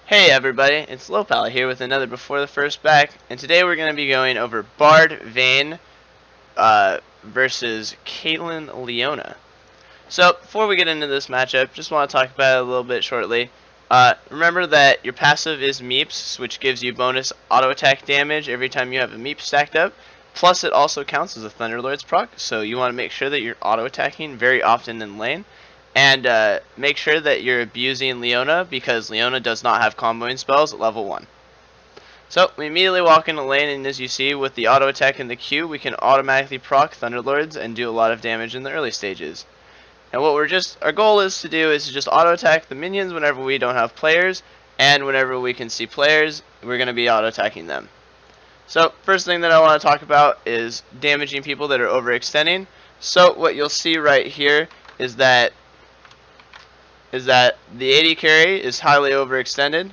Hey everybody, it's Lohpally here with another Before the First Back, and today we're going to be going over Bard Vayne versus Caitlyn Leona. So before we get into this matchup, just want to talk about it a little bit shortly. Remember that your passive is Meeps, which gives you bonus auto attack damage every time you have a Meep stacked up. Plus it also counts as a Thunderlord's proc, so you want to make sure that you're auto attacking very often in lane. And make sure that you're abusing Leona, because Leona does not have comboing spells at level 1. So we immediately walk into lane, and as you see with the auto attack and the Q, we can automatically proc Thunderlords and do a lot of damage in the early stages. And what our goal is to do is to just auto attack the minions whenever we don't have players, and whenever we can see players, we're going to be auto attacking them. So first thing that I want to talk about is damaging people that are overextending. So what you'll see right here is that the AD carry is highly overextended,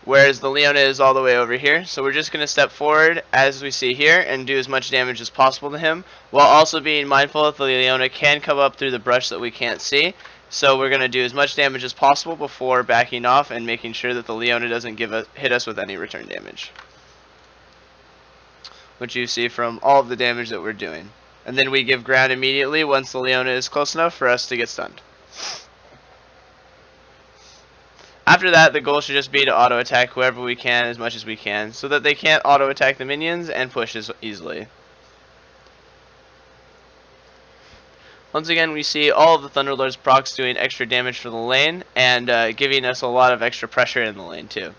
whereas the Leona is all the way over here. So we're just going to step forward as we see here and do as much damage as possible to him, while also being mindful that the Leona can come up through the brush that we can't see. So we're going to do as much damage as possible before backing off and making sure that the Leona doesn't hit us with any return damage, which you see from all of the damage that we're doing. And then we give ground immediately once the Leona is close enough for us to get stunned. After that, the goal should just be to auto attack whoever we can as much as we can, so that they can't auto attack the minions and push as easily. Once again, we see all of the Thunderlord's procs doing extra damage for the lane, and giving us a lot of extra pressure in the lane too.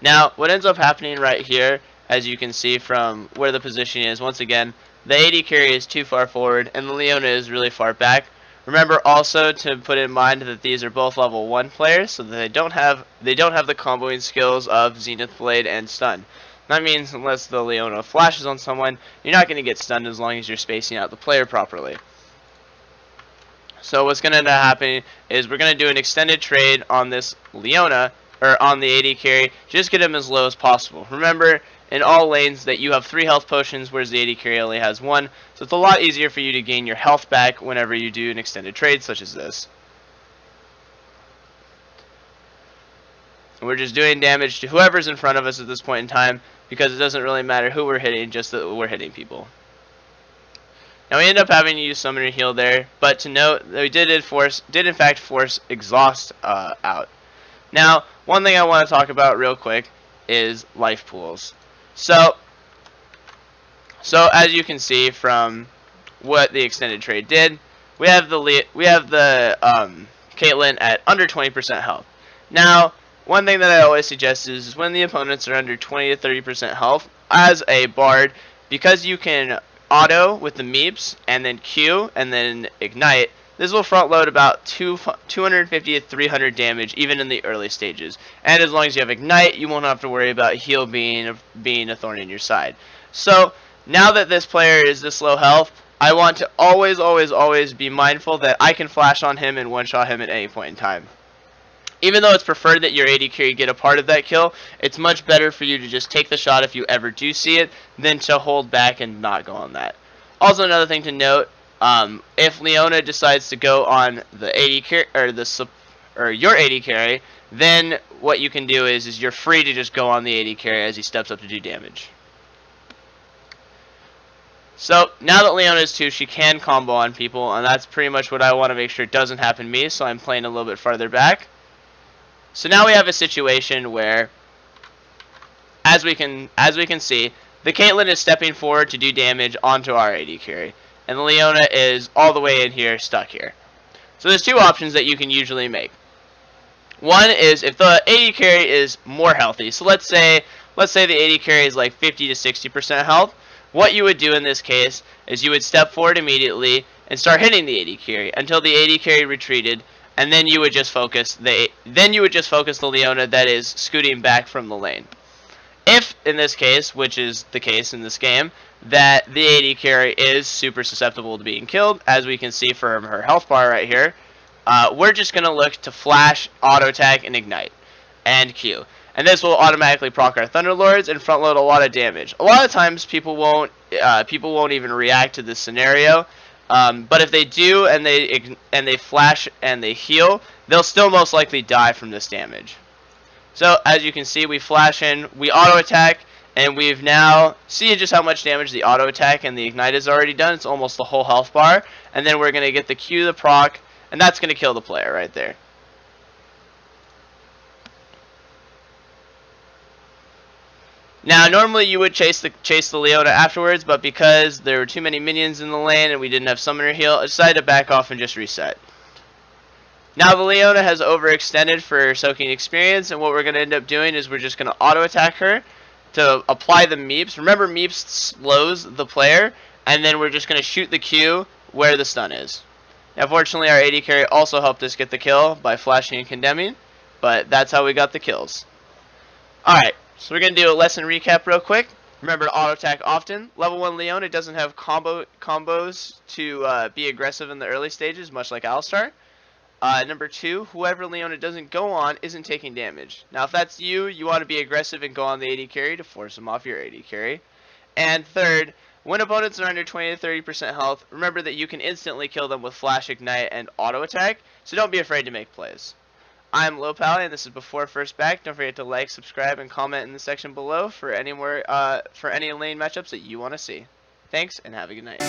Now, what ends up happening right here, as you can see from where the position is, once again, the AD carry is too far forward, and the Leona is really far back. Remember also to put in mind that these are both level 1 players, so that they don't have the comboing skills of Zenith Blade and Stun. That means unless the Leona flashes on someone, you're not going to get stunned as long as you're spacing out the player properly. So what's going to end up happening is we're going to do an extended trade on this Leona, or on the AD carry, just get him as low as possible. Remember, in all lanes that you have 3 health potions, whereas the AD carry only has 1, so it's a lot easier for you to gain your health back whenever you do an extended trade such as this. And we're just doing damage to whoever's in front of us at this point in time, because it doesn't really matter who we're hitting, just that we're hitting people. Now we end up having to use Summoner Heal there, but to note that we did in fact force Exhaust out. Now, one thing I want to talk about real quick is life pools. So as you can see from what the extended trade did, we have the Caitlyn at under 20% health. Now, one thing that I always suggest is when the opponents are under 20 to 30% health, as a Bard, because you can auto with the Meeps and then Q and then Ignite, this will front load about 250 to 300 damage even in the early stages. And as long as you have Ignite, you won't have to worry about heal being a thorn in your side. So now that this player is this low health, I want to always be mindful that I can flash on him and one-shot him at any point in time. Even though it's preferred that your AD carry get a part of that kill, it's much better for you to just take the shot if you ever do see it, than to hold back and not go on that. Also, another thing to note, if Leona decides to go on the AD carry or your AD carry, then what you can do is you're free to just go on the AD carry as he steps up to do damage. So now that Leona is 2, she can combo on people, and that's pretty much what I want to make sure doesn't happen to me, so I'm playing a little bit farther back. So now we have a situation where, as we can see, the Caitlyn is stepping forward to do damage onto our AD carry, and the Leona is all the way in here, stuck here. So there's 2 options that you can usually make. One is if the AD carry is more healthy. So let's say the AD carry is like 50 to 60% health. What you would do in this case is you would step forward immediately and start hitting the AD carry until the AD carry retreated, and then you would just focus the Leona that is scooting back from the lane. If, in this case, which is the case in this game, that the AD carry is super susceptible to being killed, as we can see from her health bar right here, we're just going to look to flash, auto attack, and ignite, and Q. And this will automatically proc our Thunderlords and front load a lot of damage. A lot of times people won't even react to this scenario, but if they do and they flash and they heal, they'll still most likely die from this damage. So as you can see, we flash in, we auto attack, and we've now see just how much damage the auto attack and the ignite has already done. It's almost the whole health bar. And then we're going to get the Q, the proc, and that's going to kill the player right there. Now, normally you would chase the Leona afterwards, but because there were too many minions in the lane and we didn't have summoner heal, I decided to back off and just reset. Now the Leona has overextended for soaking experience, and what we're going to end up doing is we're just going to auto attack her to apply the meeps. Remember, meeps slows the player, and then we're just going to shoot the Q where the stun is. Now fortunately our AD carry also helped us get the kill by flashing and condemning, but that's how we got the kills. Alright, so we're going to do a lesson recap real quick. Remember to auto attack often. Level 1 Leona doesn't have combos to be aggressive in the early stages, much like Alistar. Number 2, whoever Leona doesn't go on isn't taking damage. Now if that's you, you want to be aggressive and go on the AD carry to force them off your AD carry. And third, when opponents are under 20 to 30% health, remember that you can instantly kill them with flash, ignite, and auto attack, so don't be afraid to make plays. I'm Lohpally, and this is Before First Back. Don't forget to like, subscribe, and comment in the section below for any more for any lane matchups that you want to see. Thanks, and have a good night.